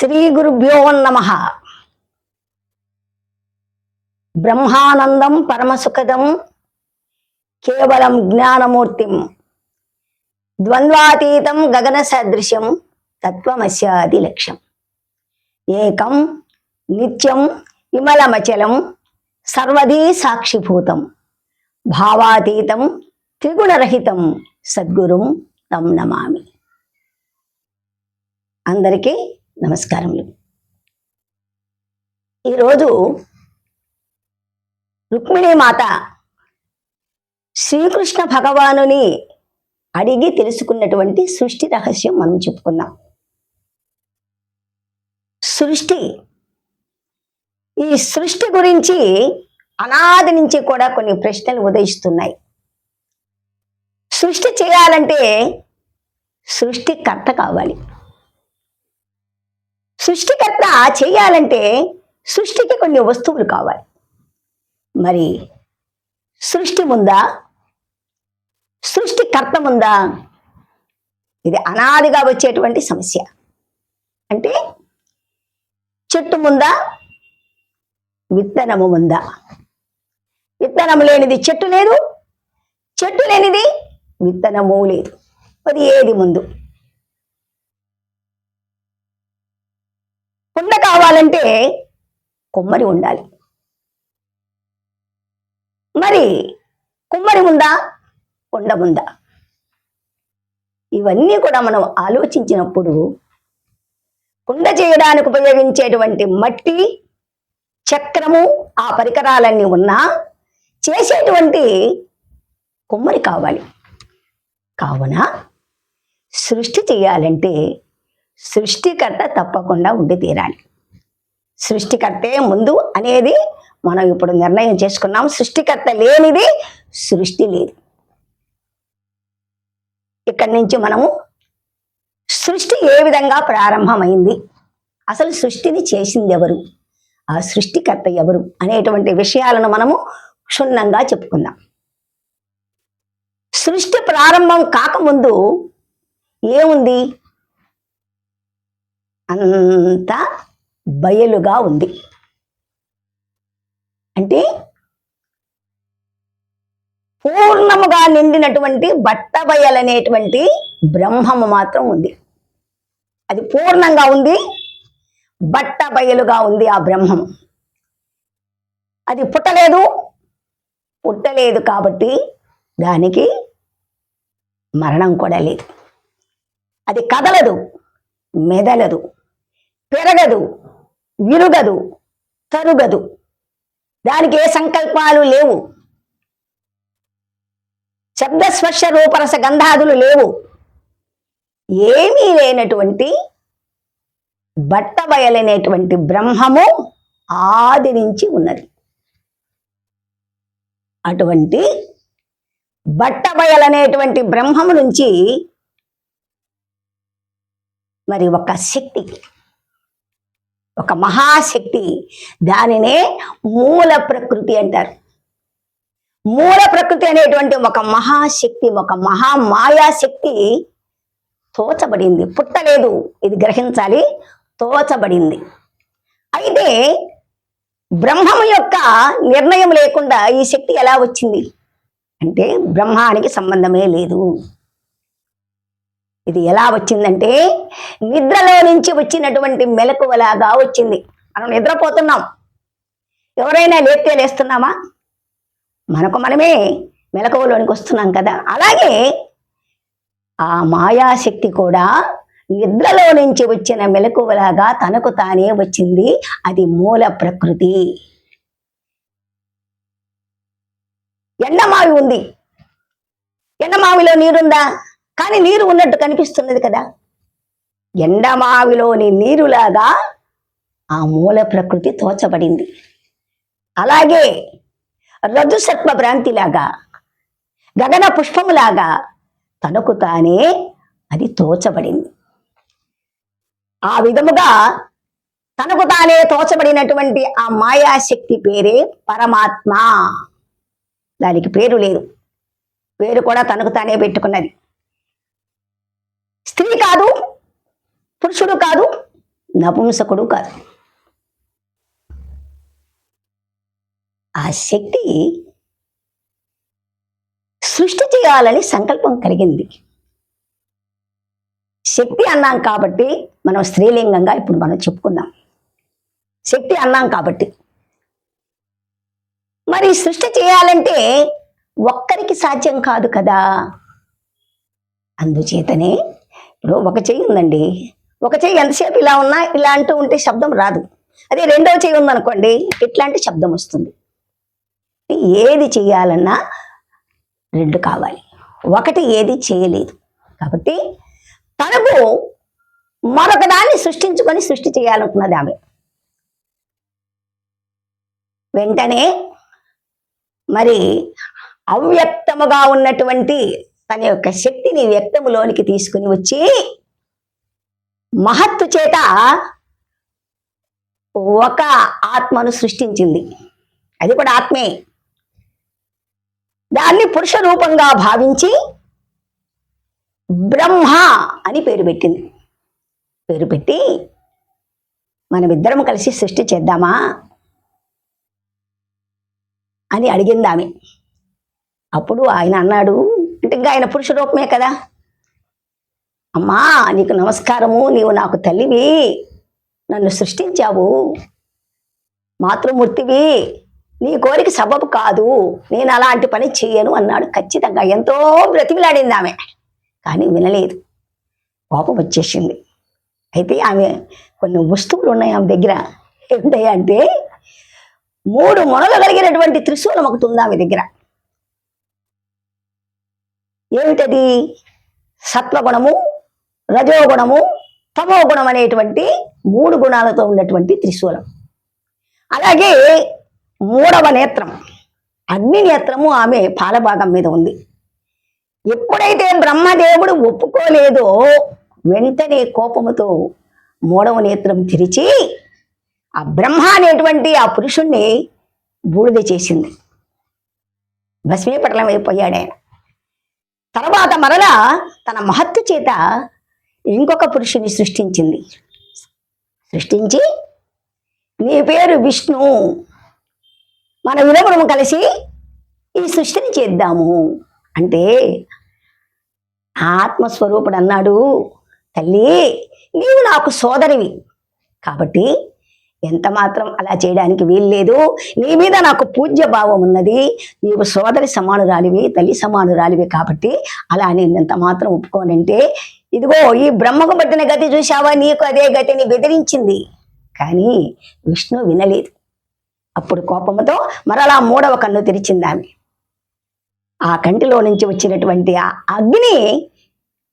శ్రీ గురుభ్యో నమః. బ్రహ్మానందం పరమసుఖదం కేవలం జ్ఞానమూర్తిం ద్వంద్వాతీతం గగన సదృశ్యం తత్వమస్యాది లక్ష్యం ఏకం నిత్యం విమలమచలం సర్వదీ సాక్షిభూతం భావాతీతం త్రిగుణరహితం సద్గురుం తం నమామి. అందరికీ నమస్కారములు. ఈరోజు రుక్మిణీ మాత శ్రీకృష్ణ భగవానుని అడిగి తెలుసుకున్నటువంటి సృష్టి రహస్యం మనం చెప్పుకుందాం. ఈ సృష్టి గురించి అనాది నుంచి కూడా కొన్ని ప్రశ్నలు ఉదయిస్తున్నాయి. సృష్టి చేయాలంటే సృష్టికర్త కావాలి. సృష్టికర్త చేయాలంటే సృష్టికి కొన్ని వస్తువులు కావాలి. మరి సృష్టి ముందా, సృష్టికర్త ముందా? ఇది అనాదిగా వచ్చేటువంటి సమస్య. అంటే చెట్టు ముందా, విత్తనము ముందా? విత్తనము లేనిది చెట్టు లేదు, చెట్టు లేనిది విత్తనము లేదు. అది ఏది ముందు? కుండ కావాలంటే కుమ్మరి ఉండాలి. మరి కుమ్మరి ముందా, కుండ ముందా? ఇవన్నీ కూడా మనం ఆలోచించినప్పుడు కుండ చేయడానికి ఉపయోగించేటువంటి మట్టి, చక్రము, ఆ పరికరాలన్నీ ఉన్నా చేసేటువంటి కుమ్మరి కావాలి. కావున సృష్టి చేయాలంటే సృష్టికర్త తప్పకుండా ఉండి తీరాలి. సృష్టికర్తే ముందు అనేది మనం ఇప్పుడు నిర్ణయం చేసుకున్నాం. సృష్టికర్త లేనిది సృష్టి లేదు. ఇక్కడి నుంచి మనము సృష్టి ఏ విధంగా ప్రారంభమైంది, అసలు సృష్టిని చేసింది ఎవరు, ఆ సృష్టికర్త ఎవరు అనేటువంటి విషయాలను మనము క్షుణ్ణంగా చెప్పుకుందాం. సృష్టి ప్రారంభం కాకముందు ఏముంది? అంతా బయలుగా ఉంది. అంటే పూర్ణముగా నిండినటువంటి బట్టబయలనేటువంటి బ్రహ్మము మాత్రం ఉంది. అది పూర్ణంగా ఉంది, బట్టబయలుగా ఉంది. ఆ బ్రహ్మము అది పుట్టలేదు కాబట్టి దానికి మరణం కూడా లేదు. అది కదలదు, మెదలదు, పెరగదు, విరుగదు, తరుగదు. దానికి ఏ సంకల్పాలు లేవు. శబ్ద స్పర్శ రూపరస గంధాదులు లేవు. ఏమీ లేనటువంటి బట్టబయలనేటువంటి బ్రహ్మము ఆది నుంచి ఉన్నది. అటువంటి బట్టబయలనేటువంటి బ్రహ్మము నుంచి మరి ఒక శక్తి, ఒక మహాశక్తి, దానినే మూల ప్రకృతి అంటారు. మూల ప్రకృతి అనేటువంటి ఒక మహాశక్తి, ఒక మహామాయాశక్తి తోచబడింది. పుట్టలేదు, ఇది గ్రహించాలి. తోచబడింది. అయితే బ్రహ్మము యొక్క నిర్ణయం లేకుండా ఈ శక్తి ఎలా వచ్చింది అంటే బ్రహ్మానికి సంబంధమే లేదు. ఇది ఎలా వచ్చిందంటే నిద్రలో నుంచి వచ్చినటువంటి మెలకువలాగా వచ్చింది. మనం నిద్రపోతున్నాం, ఎవరైనా లేపితే లేస్తున్నామా? మనకు మనమే మెలకువలోనికి వస్తున్నాం కదా. అలాగే ఆ మాయాశక్తి కూడా నిద్రలో నుంచి వచ్చిన మెలకువలాగా తనకు తానే వచ్చింది. అది మూల ప్రకృతి. ఎండమావి ఉంది, ఎండమావిలో నీరుందా? కానీ నీరు ఉన్నట్టు కనిపిస్తున్నది కదా. ఎండమావిలోని నీరులాగా ఆ మూల ప్రకృతి తోచబడింది. అలాగే రజుసత్వ భ్రాంతిలాగా, గగన పుష్పములాగా తనకు తానే అది తోచబడింది. ఆ విధముగా తనకు తానే తోచబడినటువంటి ఆ మాయాశక్తి పేరే పరమాత్మ. దానికి పేరు లేదు, పేరు కూడా తనకు తానే పెట్టుకున్నది. స్త్రీ కాదు, పురుషుడు కాదు, నపుంసకుడు కాదు. ఆ శక్తి సృష్టి చేయాలని సంకల్పం కలిగింది. శక్తి అన్నాం కాబట్టి మనం స్త్రీలింగంగా ఇప్పుడు మనం చెప్పుకుందాం. శక్తి అన్నాం కాబట్టి మరి సృష్టి చేయాలంటే ఒక్కరికి సాధ్యం కాదు కదా. అందుచేతనే ఇప్పుడు ఒక చెయ్యి ఉందండి, ఒక చెయ్యి ఎంతసేపు ఇలా ఉన్నా ఇలా అంటూ ఉంటే శబ్దం రాదు. అదే రెండవ చెయ్యి ఉందనుకోండి ఇట్లాంటి శబ్దం వస్తుంది. ఏది చేయాలన్నా రెండు కావాలి, ఒకటి ఏది చేయలేదు. కాబట్టి తనకు మరొక దాన్ని సృష్టించుకొని సృష్టి చేయాలనుకున్నది ఆమె. వెంటనే మరి అవ్యక్తముగా ఉన్నటువంటి తన యొక్క శక్తిని వ్యక్తములోనికి తీసుకుని వచ్చి మహత్తు చేత ఒక ఆత్మను సృష్టించింది. అది కూడా ఆత్మే. దాన్ని పురుష రూపంగా భావించి బ్రహ్మ అని పేరు పెట్టింది. పేరు పెట్టి మనమిద్దరం కలిసి సృష్టి చేద్దామా అని అడిగింది ఆమె. అప్పుడు ఆయన అన్నాడు, అంటే ఇంకా ఆయన పురుష రూపమే కదా, అమ్మా నీకు నమస్కారము, నీవు నాకు తల్లివి, నన్ను సృష్టించావు, మాతృమూర్తివి, నీ కోరిక సబబు కాదు, నేను అలాంటి పని చెయ్యను అన్నాడు. ఖచ్చితంగా ఎంతో బ్రతిమిలాడింది ఆమె, కానీ వినలేదు. కోపం వచ్చేసింది. అయితే ఆమె కొన్ని వస్తువులు ఉన్నాయి ఆమె దగ్గర. ఏమిటాయి అంటే 3 మొనలు కలిగినటువంటి త్రిశూలం ఒకటి ఉంది ఆమె దగ్గర. ఏమిటది? సత్వగుణము, రజోగుణము, తమోగుణం అనేటువంటి 3 గుణాలతో ఉన్నటువంటి త్రిశూలం. అలాగే 3వ నేత్రం అగ్ని నేత్రము ఆమె పాలభాగం మీద ఉంది. ఎప్పుడైతే బ్రహ్మదేవుడు ఒప్పుకోలేదో వెంటనే కోపముతో 3వ నేత్రం తెరిచి ఆ బ్రహ్మ అనేటువంటి ఆ పురుషుణ్ణి బూడిద చేసింది. భస్మీపటలం అయిపోయాడు ఆయన. తర్వాత మరలా తన మహత్తు చేత ఇంకొక పురుషుని సృష్టించింది. సృష్టించి నీ పేరు విష్ణు, మన విరమును కలిసి ఈ సృష్టిని చేద్దాము అంటే ఆత్మస్వరూపుడు అన్నాడు, తల్లి నీవు నాకు సోదరివి కాబట్టి ఎంత మాత్రం అలా చేయడానికి వీల్లేదు. నీ మీద నాకు పూజ్య భావం ఉన్నది, నీవు సోదరి సమానురాలివి, తల్లి సమానురాలివి, కాబట్టి అలా నేను ఎంత మాత్రం ఒప్పుకోనంటే ఇదిగో ఈ బ్రహ్మకు పట్టిన గతి చూశావా, నీకు అదే గతిని బెదిరించింది. కానీ విష్ణు వినలేదు. అప్పుడు కోపంతో మరలా 3వ కన్ను తెరిచింది ఆమె. ఆ కంటిలో నుంచి వచ్చినటువంటి ఆ అగ్ని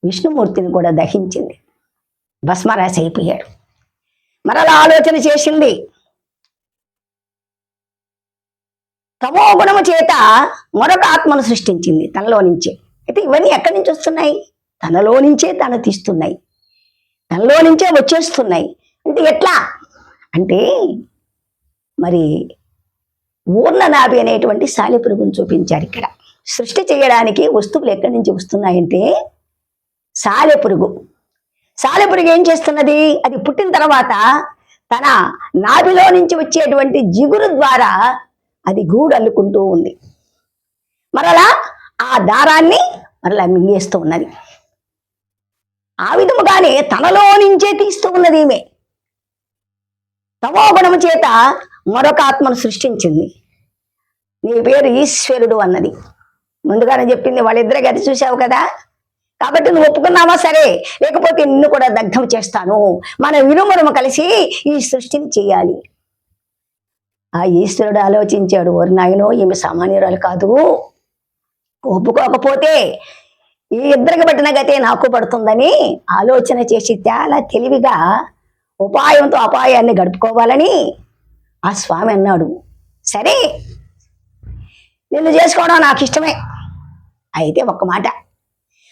విష్ణుమూర్తిని కూడా దహించింది. భస్మరాశి అయిపోయాడు. మరలా ఆలోచన చేసింది. తమో గుణము చేత మరొక ఆత్మను సృష్టించింది తనలో నుంచే. అయితే ఇవన్నీ ఎక్కడి నుంచి వస్తున్నాయి? తనలో నుంచే తను తీస్తున్నాయి, తనలో నుంచే వచ్చేస్తున్నాయి. అంటే ఎట్లా అంటే మరి ఊర్ణనాభి అనేటువంటి సాలెపురుగును చూపించారు ఇక్కడ. సృష్టి చేయడానికి వస్తువులు ఎక్కడి నుంచి వస్తున్నాయంటే సాలెపురుగు. సాలెపురుగు ఏం చేస్తున్నది? అది పుట్టిన తర్వాత తన నాభిలో నుంచి వచ్చేటువంటి జిగురు ద్వారా అది గూడు అల్లుకుంటూ ఉంది. మరలా ఆ దారాన్ని మరలా మింగేస్తూ ఉన్నది. ఆ విధముగానే తనలో నుంచే తీస్తూ ఉన్నది ఈమె. తమో గుణము చేత మరొక ఆత్మను సృష్టించింది. నీ పేరు ఈశ్వరుడు అన్నది. ముందుగానే చెప్పింది, వాళ్ళిద్దరే గది చూసావు కదా, కాబట్టి నువ్వు ఒప్పుకున్నావా సరే, లేకపోతే నిన్ను కూడా దగ్ధం చేస్తాను, మన ఇరువురము కలిసి ఈ సృష్టిని చేయాలి. ఆ ఈశ్వరుడు ఆలోచించాడు, ఓరి నాయనో ఈమె సామాన్యురాలు కాదు, ఒప్పుకోకపోతే ఈ ఇద్దరికి పట్టిన గతే నాకు పడుతుందని ఆలోచన చేసి చాలా తెలివిగా ఉపాయంతో అపాయాన్ని గడుపుకోవాలని ఆ స్వామి అన్నాడు, సరే నిన్ను చేసుకోవడం నాకు ఇష్టమే. అయితే ఒక్క మాట,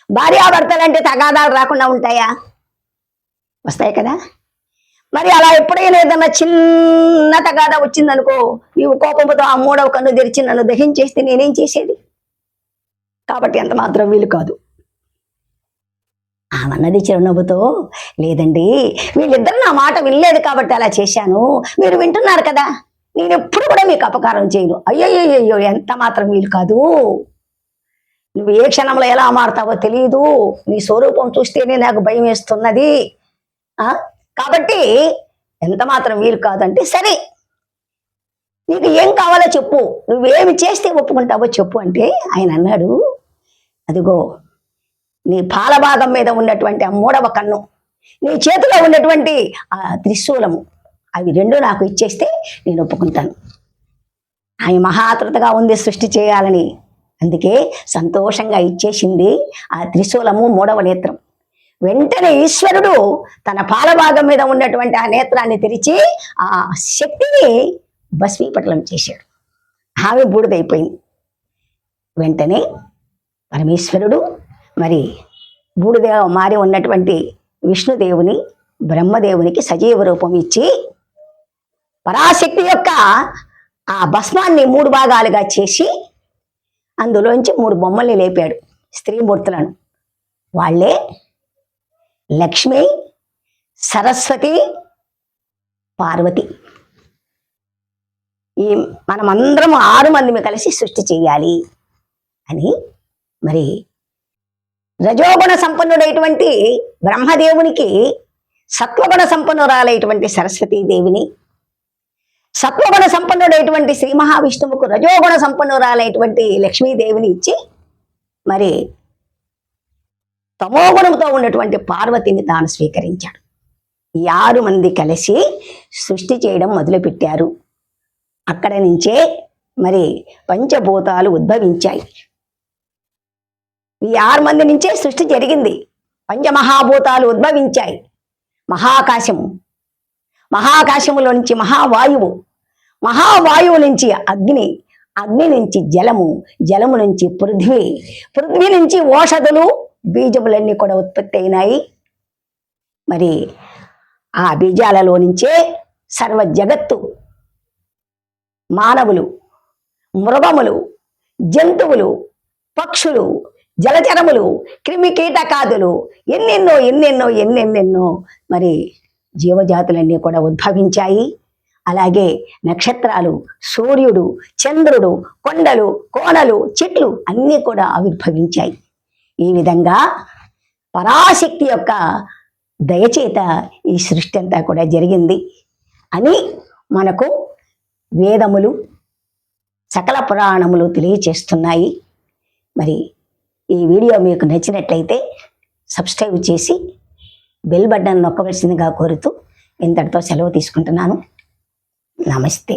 భార్యాభర్తలంటే తగాదాలు రాకుండా ఉంటాయా? వస్తాయి కదా. మరి అలా ఎప్పుడైనా ఏదన్నా చిన్న తగాదా వచ్చిందనుకో, నీవు కోపంతో ఆ 3వ కన్ను తెరిచి నన్ను దహించేస్తే నేనేం చేసేది? కాబట్టి ఎంత మాత్రం వీలు కాదు. ఆమన్నది చిరునవ్వుతో, లేదండి, వీళ్ళిద్దరు నా మాట వినలేదు కాబట్టి అలా చేశాను. మీరు వింటున్నారు కదా, నేను ఎప్పుడు కూడా మీకు అపకారం చేయను. అయ్యయ్యో, ఎంత మాత్రం వీలు కాదు. నువ్వు ఏ క్షణంలో ఎలా మారుతావో తెలియదు. నీ స్వరూపం చూస్తేనే నాకు భయం వేస్తున్నది. కాబట్టి ఎంత మాత్రం వీలు కాదంటే, సరే నీకు ఏం కావాలో చెప్పు, నువ్వేమి చేస్తే ఒప్పుకుంటావో చెప్పు అంటే ఆయన అన్నాడు, అదిగో నీ పాలభాగం మీద ఉన్నటువంటి ఆ 3వ కన్ను, నీ చేతిలో ఉన్నటువంటి ఆ త్రిశూలము, అవి 2 నాకు ఇచ్చేస్తే నేను ఒప్పుకుంటాను. ఆయన మహాతృతగా ఉంది సృష్టి చేయాలని, అందుకే సంతోషంగా ఇచ్చేసింది ఆ త్రిశూలము 3వ నేత్రం. వెంటనే ఈశ్వరుడు తన పాలభాగం మీద ఉన్నటువంటి ఆ నేత్రాన్ని తెరిచి ఆ శక్తిని భస్మీపటలం చేశాడు. ఆమె బూడిదైపోయింది. వెంటనే పరమేశ్వరుడు మరి బూడిద మారి ఉన్నటువంటి విష్ణుదేవుని బ్రహ్మదేవునికి సజీవ రూపం ఇచ్చి పరాశక్తి యొక్క ఆ భస్మాన్ని 3 భాగాలుగా చేసి అందులోంచి 3 బొమ్మల్ని లేపాడు, స్త్రీమూర్తులను. వాళ్ళే లక్ష్మి, సరస్వతి, పార్వతి. ఈ మనమందరం 6 మందిని కలిసి సృష్టి చేయాలి అని మరి రజోగుణ సంపన్నుడైనటువంటి బ్రహ్మదేవునికి సత్వగుణ సంపన్నురాలైనటువంటి సరస్వతీదేవిని, సత్వగుణ సంపన్నుడైనటువంటి శ్రీ మహావిష్ణువుకు రజోగుణ సంపన్నురాలైనటువంటి లక్ష్మీదేవిని ఇచ్చి మరి తమోగుణంతో ఉన్నటువంటి పార్వతిని తాను స్వీకరించాడు. ఈ 6 మంది కలిసి సృష్టి చేయడం మొదలుపెట్టారు. అక్కడ నుంచే మరి పంచభూతాలు ఉద్భవించాయి. ఈ 6 మంది నుంచే సృష్టి జరిగింది. పంచమహాభూతాలు ఉద్భవించాయి. మహాకాశము, మహాకాశములో నుంచి మహావాయువు, మహావాయువు నుంచి అగ్ని, అగ్ని నుంచి జలము, జలము నుంచి పృథ్వీ, పృథ్వీ నుంచి ఓషధులు, బీజములన్నీ కూడా ఉత్పత్తి అయినాయి. మరి ఆ బీజాలలో నుంచే సర్వ జగత్తు, మానవులు, మృగములు, జంతువులు, పక్షులు, జలచరములు, క్రిమి కీటకాదులు, ఎన్నెన్నో మరి జీవజాతులన్నీ కూడా ఉద్భవించాయి. అలాగే నక్షత్రాలు, సూర్యుడు, చంద్రుడు, కొండలు, కోనలు, చెట్లు అన్నీ కూడా ఆవిర్భవించాయి. ఈ విధంగా పరాశక్తి యొక్క దయచేత ఈ సృష్టి అంతా కూడా జరిగింది అని మనకు వేదములు, సకల పురాణములు తెలియచేస్తున్నాయి. మరి ఈ వీడియో మీకు నచ్చినట్లయితే సబ్స్క్రైబ్ చేసి బెల్ బటన్ నొక్కవలసిందిగా కోరుతూ ఇంతటితో సెలవు తీసుకుంటున్నాను. నమస్తే.